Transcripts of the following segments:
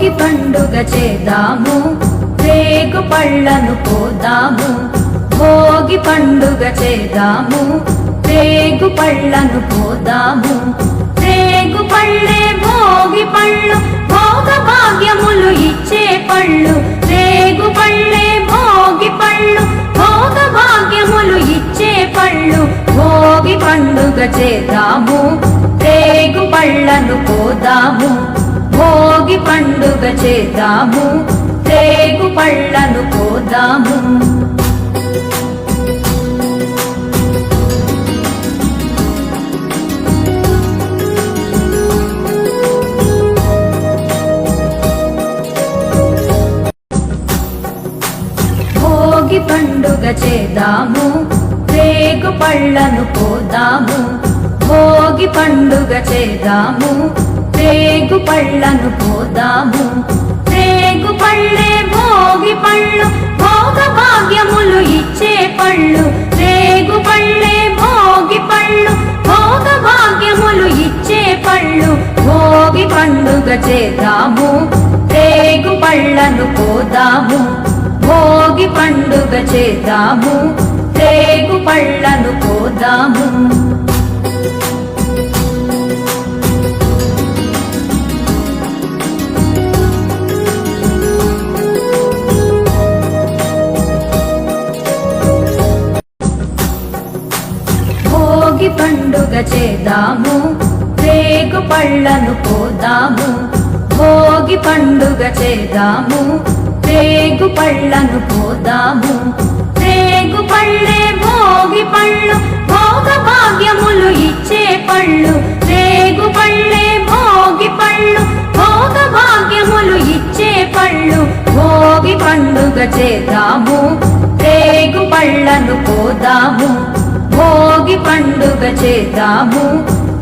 భోగి పండుగ చేద్దాము, రేగు పళ్ళను పోదాము. భోగి పండుగ చేద్దాము, రేగు పళ్ళను పోదాము. రేగు పళ్ళే భోగి పళ్ళు, భోగ భాగ్యములు ఇచ్చే పళ్ళు. రేగు పళ్ళే భోగి పళ్ళు, భోగ భాగ్యములు ఇచ్చే పళ్ళు. భోగి పండుగ చేద్దాము, రేగు పళ్ళను పోదాము. భోగి పండుగ చేద్దాము, రేగు పళ్ళను పోదాము. భోగి పండుగ చేద్దాము, రేగు పళ్ళను పోదాము. భోగి పండుగ చేద్దాము, రేగు పళ్ళను పోదాము. రేగు పళ్ళే భోగి పళ్ళు, భోగ భాగ్యములు ఇచ్చే పళ్ళు. రేగు పళ్ళే భోగి పళ్ళు, భోగ భాగ్యములు ఇచ్చే పళ్ళు. భోగి పండుగ చేద్దాము, రేగు పళ్ళను పోదాము. భోగి పండుగ చేద్దాము, రేగు పళ్ళను పోదాము. భోగి పండుగ చేద్దాము, రేగు పళ్ళను పోదాము. భోగి పండుగ చేద్దాము, రేగు పళ్ళను పోదాము. రేగు పళ్ళే భోగి పళ్ళు, భోగ భాగ్యములు ఇచ్చే పళ్ళు. రేగు పళ్ళే భోగి పళ్ళు, భోగ భాగ్యములు ఇచ్చే పళ్ళు. భోగి పండుగ చేద్దాము, రేగు పళ్ళను పోదాము. భోగి పండుగ చేద్దాము,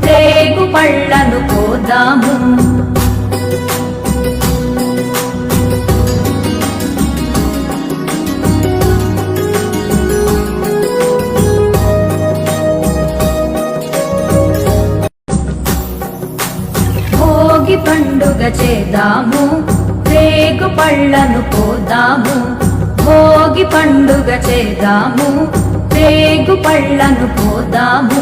రేగు పళ్ళను పోదాము. భోగి పండుగ చేద్దాము, రేగు పళ్ళను పోదాము. భోగి పండుగ చేద్దాము, రేగు పళ్ళను పోదాము.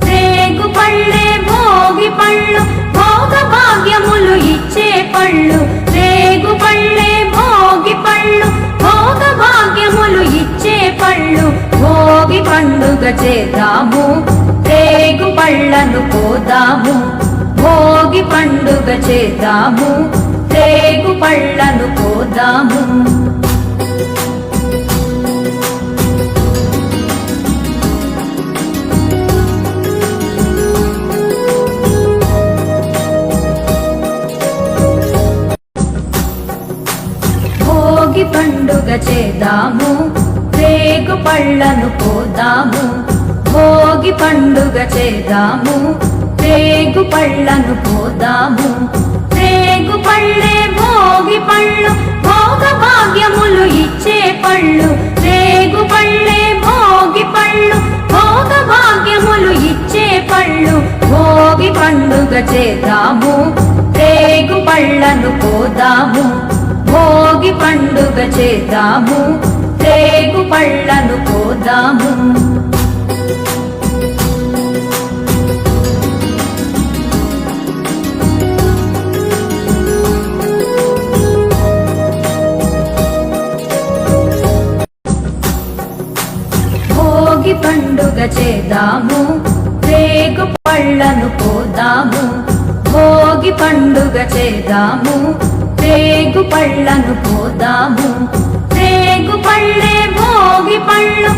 రేగు పళ్ళే భోగి పళ్ళు, భోగ భాగ్యములు ఇచ్చే పళ్ళు. రేగు పళ్ళే భోగి పళ్ళు, భోగ భాగ్యములు ఇచ్చే పళ్ళు. భోగి పండుగ చేద్దాము, రేగు పళ్ళను పోదాము. భోగి పండుగ చేద్దాము, రేగు పళ్ళను పోదాము. భోగి పండుగ చేద్దాము, రేగు పళ్ళను పోదాము. భోగి పండుగ చేద్దాము, రేగు పళ్ళను పోదాము. రేగు పళ్ళే భోగి పళ్ళు, భోగ భాగ్యములు ఇచ్చే పళ్ళు. రేగు పళ్ళే భోగి పళ్ళు, భోగ భాగ్యములు ఇచ్చే పళ్ళు. భోగి పండుగ చేద్దాము, రేగు పళ్ళను పోదాము. భోగి పండుగ చేద్దాము, రేగు పళ్ళను పోదాము. భోగి పండుగ చేద్దాము, రేగు పళ్ళను పోదాము. భోగి పండుగ చేద్దాము, రేగు పళ్ళను పోదాము. రేగు పళ్ళే భోగి పళ్ళు,